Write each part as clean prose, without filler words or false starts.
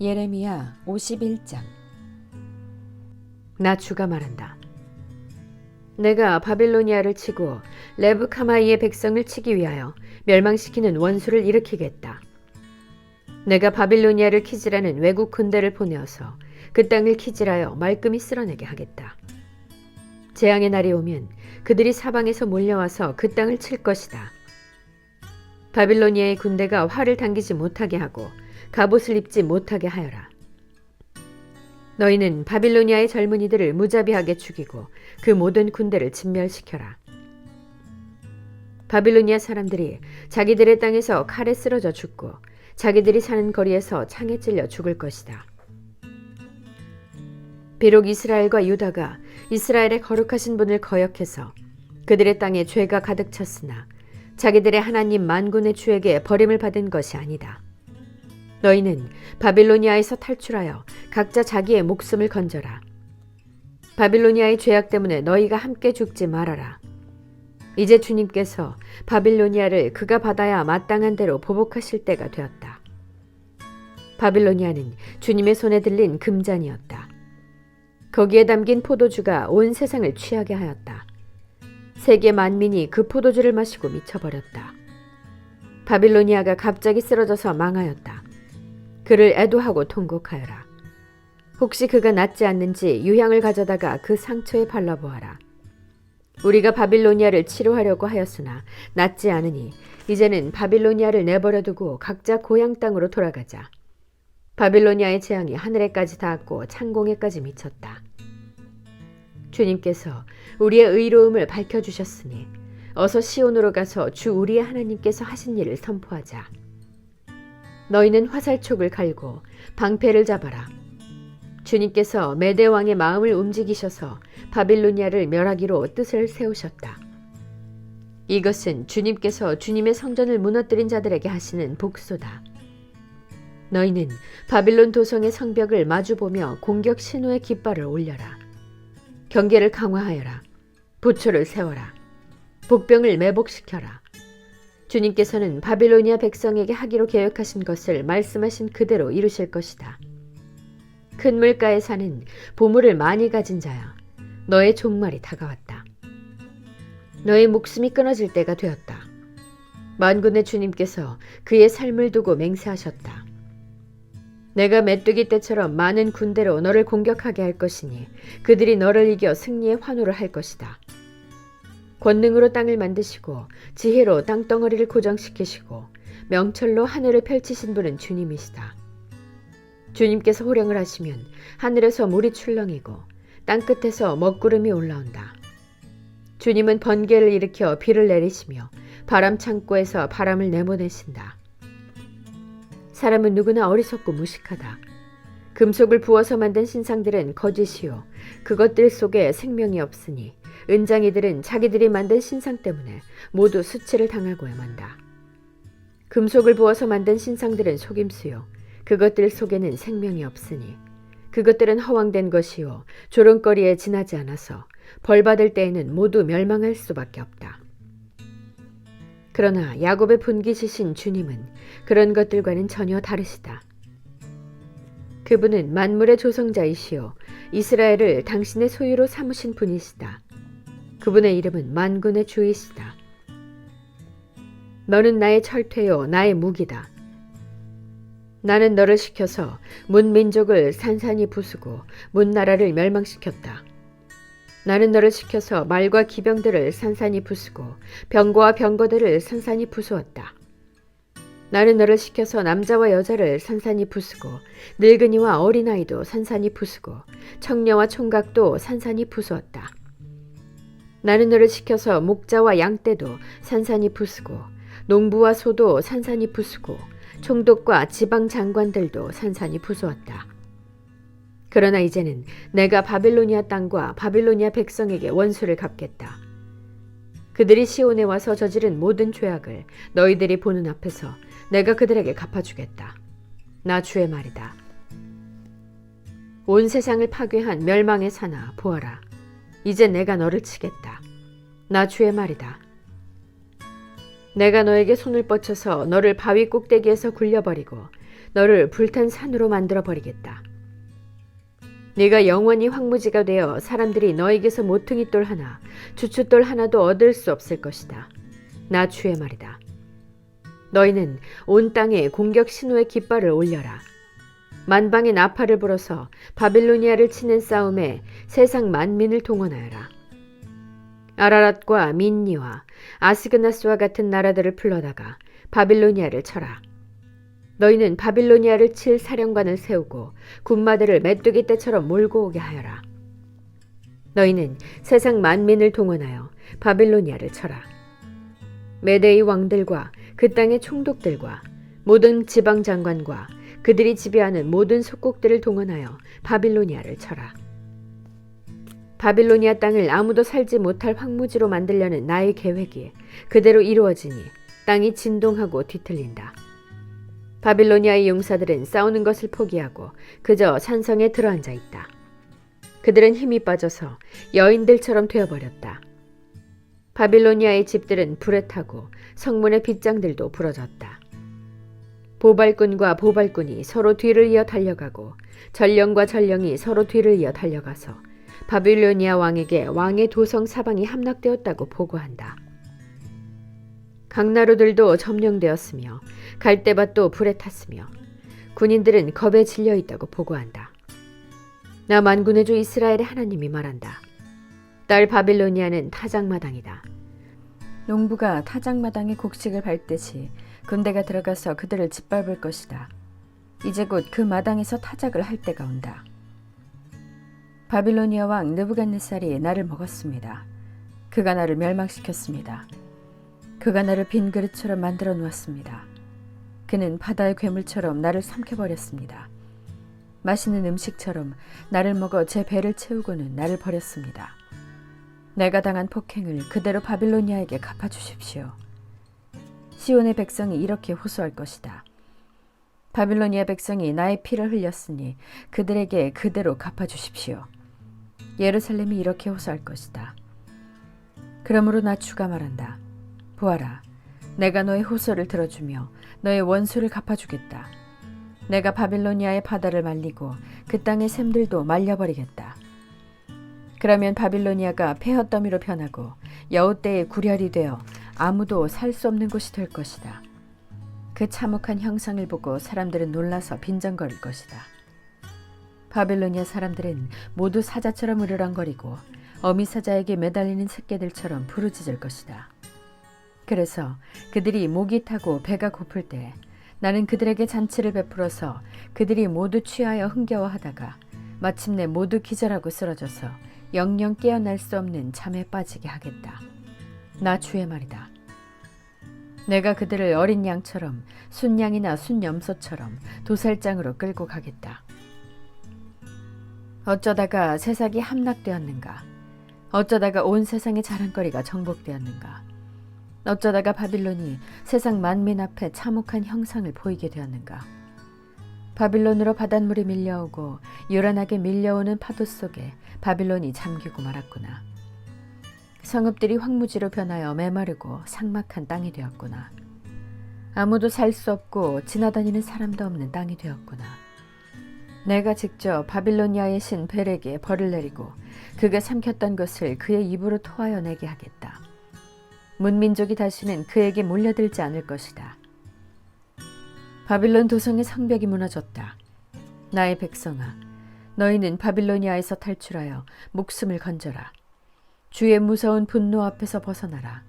예레미야 51장. 나 주가 말한다. 내가 바빌로니아를 치고 레브카마이의 백성을 치기 위하여 멸망시키는 원수를 일으키겠다. 내가 바빌로니아를 키지라는 외국 군대를 보내어서 그 땅을 키질하여 말끔히 쓸어내게 하겠다. 재앙의 날이 오면 그들이 사방에서 몰려와서 그 땅을 칠 것이다. 바빌로니아의 군대가 활을 당기지 못하게 하고 갑옷을 입지 못하게 하여라. 너희는 바빌로니아의 젊은이들을 무자비하게 죽이고 그 모든 군대를 진멸시켜라. 바빌로니아 사람들이 자기들의 땅에서 칼에 쓰러져 죽고 자기들이 사는 거리에서 창에 찔려 죽을 것이다. 비록 이스라엘과 유다가 이스라엘의 거룩하신 분을 거역해서 그들의 땅에 죄가 가득 찼으나 자기들의 하나님 만군의 주에게 버림을 받은 것이 아니다. 너희는 바빌로니아에서 탈출하여 각자 자기의 목숨을 건져라. 바빌로니아의 죄악 때문에 너희가 함께 죽지 말아라. 이제 주님께서 바빌로니아를 그가 받아야 마땅한 대로 보복하실 때가 되었다. 바빌로니아는 주님의 손에 들린 금잔이었다. 거기에 담긴 포도주가 온 세상을 취하게 하였다. 세계 만민이 그 포도주를 마시고 미쳐버렸다. 바빌로니아가 갑자기 쓰러져서 망하였다. 그를 애도하고 통곡하여라. 혹시 그가 낫지 않는지 유향을 가져다가 그 상처에 발라보아라. 우리가 바빌로니아를 치료하려고 하였으나 낫지 않으니 이제는 바빌로니아를 내버려두고 각자 고향 땅으로 돌아가자. 바빌로니아의 재앙이 하늘에까지 닿았고 창공에까지 미쳤다. 주님께서 우리의 의로움을 밝혀주셨으니 어서 시온으로 가서 주 우리의 하나님께서 하신 일을 선포하자. 너희는 화살촉을 갈고 방패를 잡아라. 주님께서 메대 왕의 마음을 움직이셔서 바빌로니아를 멸하기로 뜻을 세우셨다. 이것은 주님께서 주님의 성전을 무너뜨린 자들에게 하시는 복소다. 너희는 바빌론 도성의 성벽을 마주보며 공격 신호의 깃발을 올려라. 경계를 강화하여라. 보초를 세워라. 복병을 매복시켜라. 주님께서는 바빌로니아 백성에게 하기로 계획하신 것을 말씀하신 그대로 이루실 것이다. 큰 물가에 사는 보물을 많이 가진 자야, 너의 종말이 다가왔다. 너의 목숨이 끊어질 때가 되었다. 만군의 주님께서 그의 삶을 두고 맹세하셨다. 내가 메뚜기 떼처럼 많은 군대로 너를 공격하게 할 것이니 그들이 너를 이겨 승리의 환호를 할 것이다. 권능으로 땅을 만드시고 지혜로 땅덩어리를 고정시키시고 명철로 하늘을 펼치신 분은 주님이시다. 주님께서 호령을 하시면 하늘에서 물이 출렁이고 땅끝에서 먹구름이 올라온다. 주님은 번개를 일으켜 비를 내리시며 바람 창고에서 바람을 내보내신다. 사람은 누구나 어리석고 무식하다. 금속을 부어서 만든 신상들은 거짓이요 그것들 속에 생명이 없으니 은장이들은 자기들이 만든 신상 때문에 모두 수치를 당하고야 만다. 금속을 부어서 만든 신상들은 속임수요 그것들 속에는 생명이 없으니 그것들은 허황된 것이요 조롱거리에 지나지 않아서 벌받을 때에는 모두 멸망할 수밖에 없다. 그러나 야곱의 분깃이신 주님은 그런 것들과는 전혀 다르시다. 그분은 만물의 조성자이시요 이스라엘을 당신의 소유로 삼으신 분이시다. 그분의 이름은 만군의 주이시다. 너는 나의 철퇴요 나의 무기다. 나는 너를 시켜서 문민족을 산산이 부수고 문나라를 멸망시켰다. 나는 너를 시켜서 말과 기병들을 산산이 부수고 병거와 병거들을 산산이 부수었다. 나는 너를 시켜서 남자와 여자를 산산이 부수고 늙은이와 어린아이도 산산이 부수고 청녀와 총각도 산산이 부수었다. 나는 너를 시켜서 목자와 양떼도 산산이 부수고 농부와 소도 산산이 부수고 총독과 지방 장관들도 산산이 부수었다. 그러나 이제는 내가 바빌로니아 땅과 바빌로니아 백성에게 원수를 갚겠다. 그들이 시온에 와서 저지른 모든 죄악을 너희들이 보는 앞에서 내가 그들에게 갚아주겠다. 나 주의 말이다. 온 세상을 파괴한 멸망의 사나 보아라. 이제 내가 너를 치겠다. 나 주의 말이다. 내가 너에게 손을 뻗쳐서 너를 바위 꼭대기에서 굴려버리고 너를 불탄 산으로 만들어 버리겠다. 네가 영원히 황무지가 되어 사람들이 너에게서 모퉁이 돌 하나, 주춧돌 하나도 얻을 수 없을 것이다. 나 주의 말이다. 너희는 온 땅에 공격 신호의 깃발을 올려라. 만방의 나팔을 불어서 바빌로니아를 치는 싸움에 세상 만민을 동원하여라. 아라랏과 민니와 아스그나스와 같은 나라들을 불러다가 바빌로니아를 쳐라. 너희는 바빌로니아를 칠 사령관을 세우고 군마들을 메뚜기 떼처럼 몰고 오게 하여라. 너희는 세상 만민을 동원하여 바빌로니아를 쳐라. 메대의 왕들과 그 땅의 총독들과 모든 지방 장관과 그들이 지배하는 모든 속국들을 동원하여 바빌로니아를 쳐라. 바빌로니아 땅을 아무도 살지 못할 황무지로 만들려는 나의 계획이 그대로 이루어지니 땅이 진동하고 뒤틀린다. 바빌로니아의 용사들은 싸우는 것을 포기하고 그저 산성에 들어앉아 있다. 그들은 힘이 빠져서 여인들처럼 되어버렸다. 바빌로니아의 집들은 불에 타고 성문의 빗장들도 부러졌다. 보발꾼과 보발꾼이 서로 뒤를 이어 달려가고 전령과 전령이 서로 뒤를 이어 달려가서 바빌로니아 왕에게 왕의 도성 사방이 함락되었다고 보고한다. 강나루들도 점령되었으며 갈대밭도 불에 탔으며 군인들은 겁에 질려 있다고 보고한다. 나 만군의 주 이스라엘의 하나님이 말한다. 딸 바빌로니아는 타작마당이다. 농부가 타작마당에 곡식을 밟듯이 군대가 들어가서 그들을 짓밟을 것이다. 이제 곧 그 마당에서 타작을 할 때가 온다. 바빌로니아 왕 느부갓네살이 나를 먹었습니다. 그가 나를 멸망시켰습니다. 그가 나를 빈 그릇처럼 만들어 놓았습니다. 그는 바다의 괴물처럼 나를 삼켜버렸습니다. 맛있는 음식처럼 나를 먹어 제 배를 채우고는 나를 버렸습니다. 내가 당한 폭행을 그대로 바빌로니아에게 갚아주십시오. 시온의 백성이 이렇게 호소할 것이다. 바빌로니아 백성이 나의 피를 흘렸으니 그들에게 그대로 갚아주십시오. 예루살렘이 이렇게 호소할 것이다. 그러므로 나 주가 말한다. 보아라, 내가 너의 호소를 들어주며 너의 원수를 갚아주겠다. 내가 바빌로니아의 바다를 말리고 그 땅의 샘들도 말려버리겠다. 그러면 바빌로니아가 폐허더미로 변하고 여우떼의 구렬이 되어 아무도 살 수 없는 곳이 될 것이다. 그 참혹한 형상을 보고 사람들은 놀라서 빈정거릴 것이다. 바빌로니아 사람들은 모두 사자처럼 으르렁거리고 어미 사자에게 매달리는 새끼들처럼 부르짖을 것이다. 그래서 그들이 목이 타고 배가 고플 때 나는 그들에게 잔치를 베풀어서 그들이 모두 취하여 흥겨워하다가 마침내 모두 기절하고 쓰러져서 영영 깨어날 수 없는 잠에 빠지게 하겠다. 나 주의 말이다. 내가 그들을 어린 양처럼 순양이나 순염소처럼 도살장으로 끌고 가겠다. 어쩌다가 세상이 함락되었는가? 어쩌다가 온 세상의 자랑거리가 정복되었는가? 어쩌다가 바빌론이 세상 만민 앞에 참혹한 형상을 보이게 되었는가? 바빌론으로 바닷물이 밀려오고 요란하게 밀려오는 파도 속에 바빌론이 잠기고 말았구나. 성읍들이 황무지로 변하여 메마르고 삭막한 땅이 되었구나. 아무도 살 수 없고 지나다니는 사람도 없는 땅이 되었구나. 내가 직접 바빌로니아의 신 벨에게 벌을 내리고 그가 삼켰던 것을 그의 입으로 토하여 내게 하겠다. 문민족이 다시는 그에게 몰려들지 않을 것이다. 바빌론 도성의 성벽이 무너졌다. 나의 백성아, 너희는 바빌로니아에서 탈출하여 목숨을 건져라. 주의 무서운 분노 앞에서 벗어나라.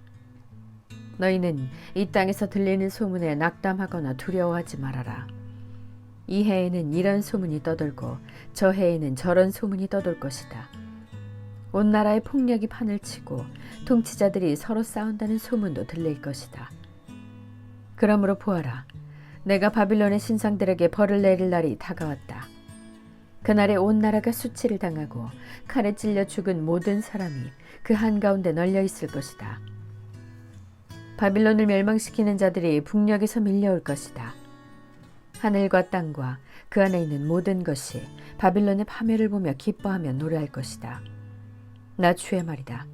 너희는 이 땅에서 들리는 소문에 낙담하거나 두려워하지 말아라. 이 해에는 이런 소문이 떠돌고 저 해에는 저런 소문이 떠돌 것이다. 온 나라의 폭력이 판을 치고 통치자들이 서로 싸운다는 소문도 들릴 것이다. 그러므로 보아라, 내가 바빌론의 신상들에게 벌을 내릴 날이 다가왔다. 그날에 온 나라가 수치를 당하고 칼에 찔려 죽은 모든 사람이 그 한가운데 널려 있을 것이다. 바빌론을 멸망시키는 자들이 북녘에서 밀려올 것이다. 하늘과 땅과 그 안에 있는 모든 것이 바빌론의 파멸을 보며 기뻐하며 노래할 것이다. 나 주의 말이다.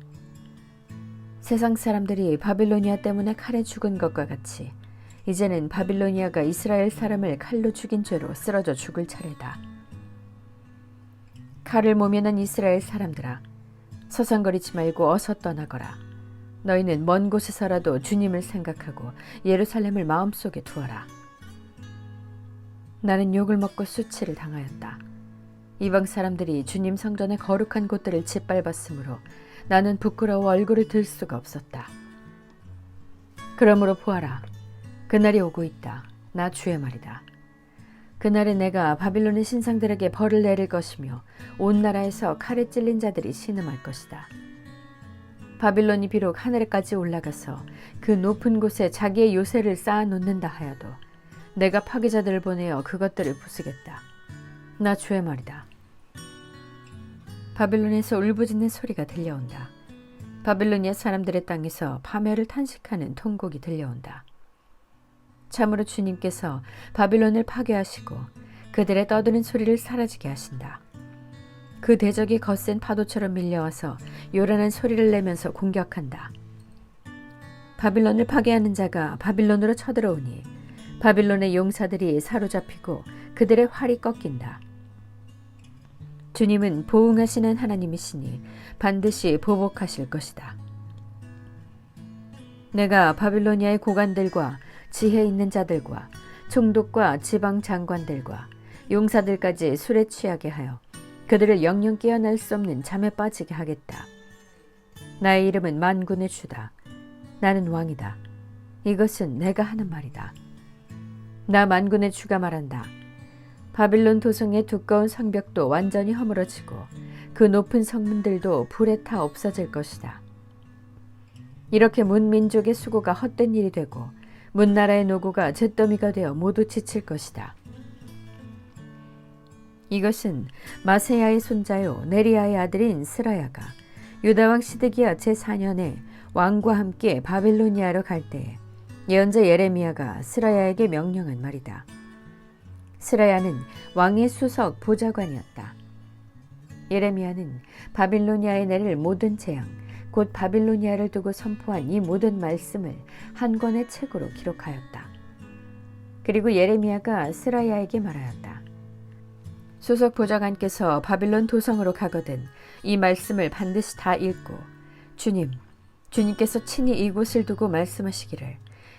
세상 사람들이 바빌로니아 때문에 칼에 죽은 것과 같이 이제는 바빌로니아가 이스라엘 사람을 칼로 죽인 죄로 쓰러져 죽을 차례다. 칼을 모면한 이스라엘 사람들아, 서성거리지 말고 어서 떠나거라. 너희는 먼 곳에서라도 주님을 생각하고 예루살렘을 마음속에 두어라. 나는 욕을 먹고 수치를 당하였다. 이방 사람들이 주님 성전의 거룩한 곳들을 짓밟았으므로 나는 부끄러워 얼굴을 들 수가 없었다. 그러므로 보아라. 그날이 오고 있다. 나 주의 말이다. 그날에 내가 바빌론의 신상들에게 벌을 내릴 것이며 온 나라에서 칼에 찔린 자들이 신음할 것이다. 바빌론이 비록 하늘에까지 올라가서 그 높은 곳에 자기의 요새를 쌓아놓는다 하여도 내가 파괴자들을 보내어 그것들을 부수겠다. 나 주의 말이다. 바빌론에서 울부짖는 소리가 들려온다. 바빌로니아 사람들의 땅에서 파멸을 탄식하는 통곡이 들려온다. 참으로 주님께서 바빌론을 파괴하시고 그들의 떠드는 소리를 사라지게 하신다. 그 대적이 거센 파도처럼 밀려와서 요란한 소리를 내면서 공격한다. 바빌론을 파괴하는 자가 바빌론으로 쳐들어오니 바빌론의 용사들이 사로잡히고 그들의 활이 꺾인다. 주님은 보응하시는 하나님이시니 반드시 보복하실 것이다. 내가 바빌로니아의 고관들과 지혜 있는 자들과 총독과 지방 장관들과 용사들까지 술에 취하게 하여 그들을 영영 깨어날 수 없는 잠에 빠지게 하겠다. 나의 이름은 만군의 주다. 나는 왕이다. 이것은 내가 하는 말이다. 나 만군의 주가 말한다. 바빌론 도성의 두꺼운 성벽도 완전히 허물어지고 그 높은 성문들도 불에 타 없어질 것이다. 이렇게 문민족의 수고가 헛된 일이 되고 문나라의 노고가 잿더미가 되어 모두 지칠 것이다. 이것은 마세야의 손자요 네리야의 아들인 스라야가 유다왕 시드기야 제4년에 왕과 함께 바빌로니아로 갈 때에 예언자 예레미야가 스라야에게 명령한 말이다. 스라야는 왕의 수석 보좌관이었다. 예레미야는 바빌로니아에 내릴 모든 재앙, 곧 바빌로니아를 두고 선포한 이 모든 말씀을 한 권의 책으로 기록하였다. 그리고 예레미야가 스라야에게 말하였다. 수석 보좌관께서 바빌론 도성으로 가거든 이 말씀을 반드시 다 읽고 주님께서 친히 이곳을 두고 말씀하시기를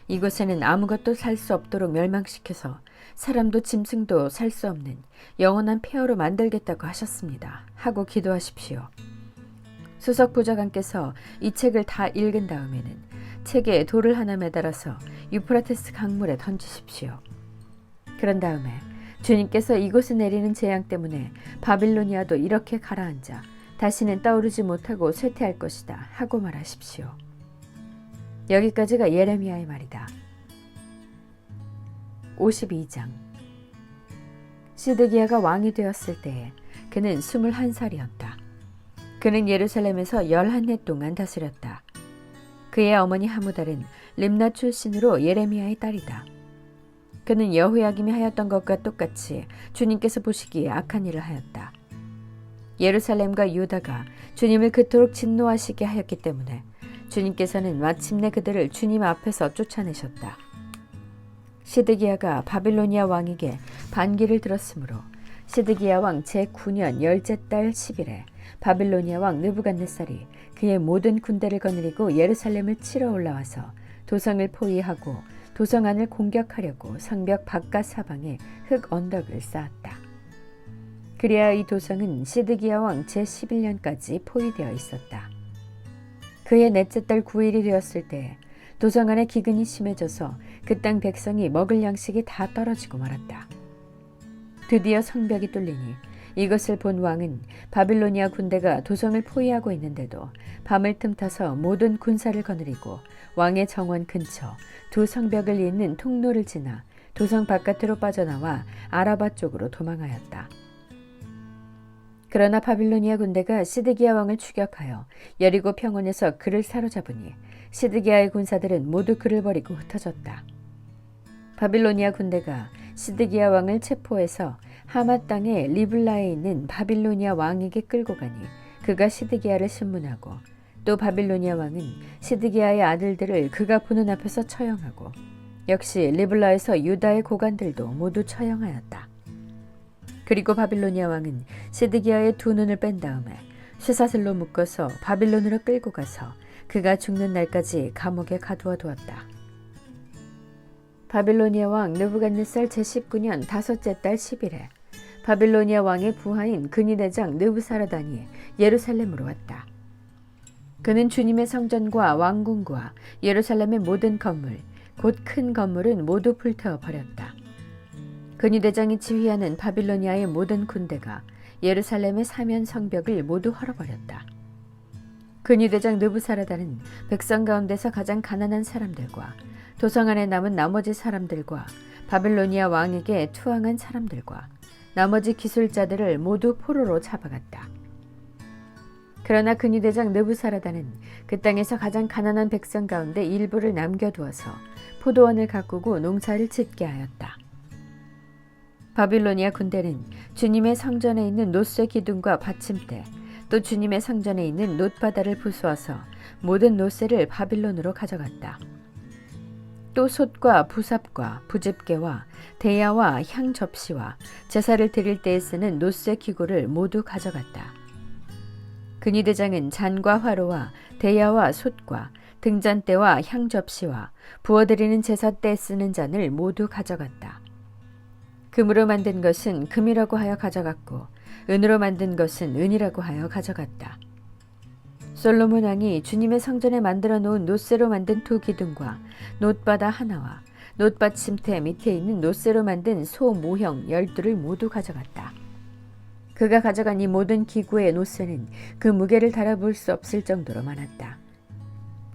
이곳에는 아무것도 살 수 없도록 멸망시켜서 사람도 짐승도 살 수 없는 영원한 폐허로 만들겠다고 하셨습니다. 하고 기도하십시오. 수석 보좌관께서 이 책을 다 읽은 다음에는 책에 돌을 하나 매달아서 유프라테스 강물에 던지십시오. 그런 다음에 주님께서 이곳에 내리는 재앙 때문에 바빌로니아도 이렇게 가라앉아 다시는 떠오르지 못하고 쇠퇴할 것이다 하고 말하십시오. 여기까지가 예레미야의 말이다. 52장. 시드기야가 왕이 되었을 때에 그는 21살이었다. 그는 예루살렘에서 11해 동안 다스렸다. 그의 어머니 하무달은 림나 출신으로 예레미야의 딸이다. 그는 여호야김이 하였던 것과 똑같이 주님께서 보시기에 악한 일을 하였다. 예루살렘과 유다가 주님을 그토록 진노하시게 하였기 때문에 주님께서는 마침내 그들을 주님 앞에서 쫓아내셨다. 시드기야가 바빌로니아 왕에게 반기를 들었으므로 시드기야 왕 제9년 열째 달 10일에 바빌로니아 왕 느부갓네살이 그의 모든 군대를 거느리고 예루살렘을 치러 올라와서 도성을 포위하고 도성 안을 공격하려고 성벽 바깥 사방에 흙 언덕을 쌓았다. 그리하여 이 도성은 시드기야 왕 제11년까지 포위되어 있었다. 그의 넷째 달 9일이 되었을 때 도성 안에 기근이 심해져서 그 땅 백성이 먹을 양식이 다 떨어지고 말았다. 드디어 성벽이 뚫리니 이것을 본 왕은 바빌로니아 군대가 도성을 포위하고 있는데도 밤을 틈타서 모든 군사를 거느리고 왕의 정원 근처 두 성벽을 잇는 통로를 지나 도성 바깥으로 빠져나와 아라바 쪽으로 도망하였다. 그러나 바빌로니아 군대가 시드기야 왕을 추격하여 여리고 평원에서 그를 사로잡으니 시드기야의 군사들은 모두 그를 버리고 흩어졌다. 바빌로니아 군대가 시드기야 왕을 체포해서 하마 땅의 리블라에 있는 바빌로니아 왕에게 끌고 가니 그가 시드기야를 신문하고 또 바빌로니아 왕은 시드기야의 아들들을 그가 보는 앞에서 처형하고 역시 리블라에서 유다의 고관들도 모두 처형하였다. 그리고 바빌로니아 왕은 시드기야의 두 눈을 뺀 다음에 쇠사슬로 묶어서 바빌론으로 끌고 가서 그가 죽는 날까지 감옥에 가두어 두었다. 바빌로니아 왕 느부갓네살 제19년 다섯째 달 10일에 바빌로니아 왕의 부하인 근위대장 느부사라단이 예루살렘으로 왔다. 그는 주님의 성전과 왕궁과 예루살렘의 모든 건물, 곧 큰 건물은 모두 불태워 버렸다. 근위대장이 지휘하는 바빌로니아의 모든 군대가 예루살렘의 사면 성벽을 모두 헐어버렸다. 근위대장 느부사라단은 백성 가운데서 가장 가난한 사람들과 도성 안에 남은 나머지 사람들과 바빌로니아 왕에게 투항한 사람들과 나머지 기술자들을 모두 포로로 잡아갔다. 그러나 근위대장 느부사라단은 그 땅에서 가장 가난한 백성 가운데 일부를 남겨두어서 포도원을 가꾸고 농사를 짓게 하였다. 바빌로니아 군대는 주님의 성전에 있는 놋쇠 기둥과 받침대, 또 주님의 성전에 있는 놋바다를 부수어서 모든 놋쇠를 바빌론으로 가져갔다. 또 솥과 부삽과 부집개와 대야와 향 접시와 제사를 드릴 때에 쓰는 놋쇠 기구를 모두 가져갔다. 근위대장은 잔과 화로와 대야와 솥과 등잔대와 향 접시와 부어드리는 제사 때 쓰는 잔을 모두 가져갔다. 금으로 만든 것은 금이라고 하여 가져갔고 은으로 만든 것은 은이라고 하여 가져갔다. 솔로몬 왕이 주님의 성전에 만들어 놓은 놋쇠로 만든 두 기둥과 놋바다 하나와 놋받침대 밑에 있는 놋쇠로 만든 소 모형 12를 모두 가져갔다. 그가 가져간 이 모든 기구의 놋쇠는 그 무게를 달아볼 수 없을 정도로 많았다.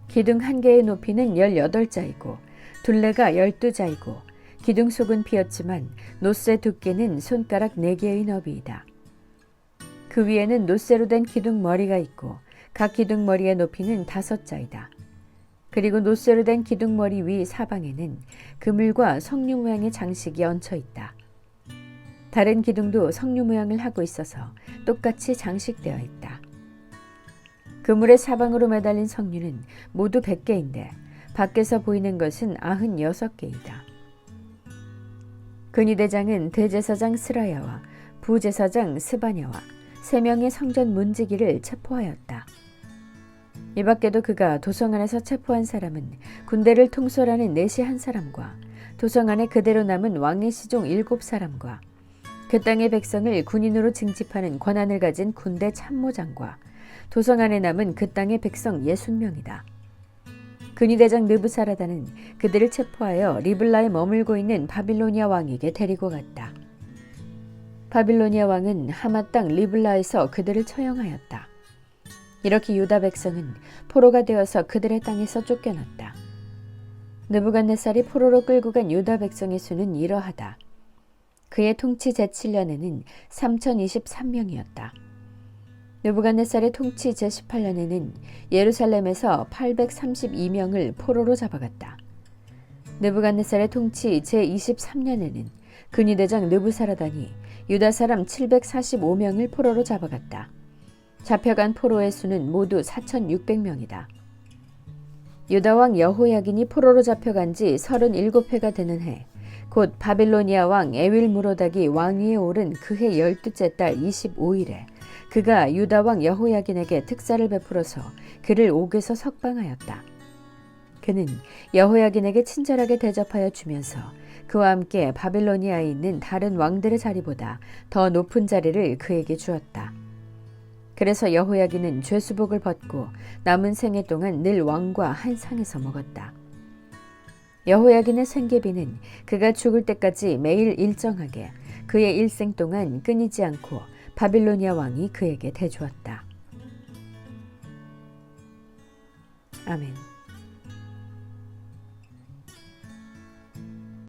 기둥 한 개의 높이는 18자이고 둘레가 12자이고 기둥 속은 비었지만 놋쇠 두께는 손가락 4개의 너비이다. 그 위에는 놋쇠로 된 기둥 머리가 있고 각 기둥 머리의 높이는 5자이다. 그리고 놋쇠로 된 기둥 머리 위 사방에는 그물과 석류 모양의 장식이 얹혀 있다. 다른 기둥도 석류 모양을 하고 있어서 똑같이 장식되어 있다. 그물의 사방으로 매달린 석류는 모두 100개인데 밖에서 보이는 것은 96개이다. 근위대장은 대제사장 스라야와 부제사장 스바냐와 3명의 성전 문지기를 체포하였다. 이 밖에도 그가 도성 안에서 체포한 사람은 군대를 통솔하는 내시 한 사람과 도성 안에 그대로 남은 왕의 시종 7사람과 그 땅의 백성을 군인으로 징집하는 권한을 가진 군대 참모장과 도성 안에 남은 그 땅의 백성 60명이다. 근위대장 느부사라단은 그들을 체포하여 리블라에 머물고 있는 바빌로니아 왕에게 데리고 갔다. 바빌로니아 왕은 하마 땅 리블라에서 그들을 처형하였다. 이렇게 유다 백성은 포로가 되어서 그들의 땅에서 쫓겨났다. 느부갓네살이 포로로 끌고 간 유다 백성의 수는 이러하다. 그의 통치 제7년에는 3023명이었다. 느부갓네살의 통치 제18년에는 예루살렘에서 832명을 포로로 잡아갔다. 느부갓네살의 통치 제23년에는 근위대장 느부사라단이 유다 사람 745명을 포로로 잡아갔다. 잡혀간 포로의 수는 모두 4600명이다. 유다왕 여호야긴이 포로로 잡혀간 지 37회가 되는 해, 곧 바빌로니아 왕 에윌무로닥이 왕위에 오른 그해 12째 달 25일에 그가 유다왕 여호야긴에게 특사를 베풀어서 그를 옥에서 석방하였다. 그는 여호야긴에게 친절하게 대접하여 주면서 그와 함께 바빌로니아에 있는 다른 왕들의 자리보다 더 높은 자리를 그에게 주었다. 그래서 여호야긴은 죄수복을 벗고 남은 생애 동안 늘 왕과 한 상에서 먹었다. 여호야긴의 생계비는 그가 죽을 때까지 매일 일정하게 그의 일생 동안 끊이지 않고 바빌로니아 왕이 그에게 대주었다. 아멘.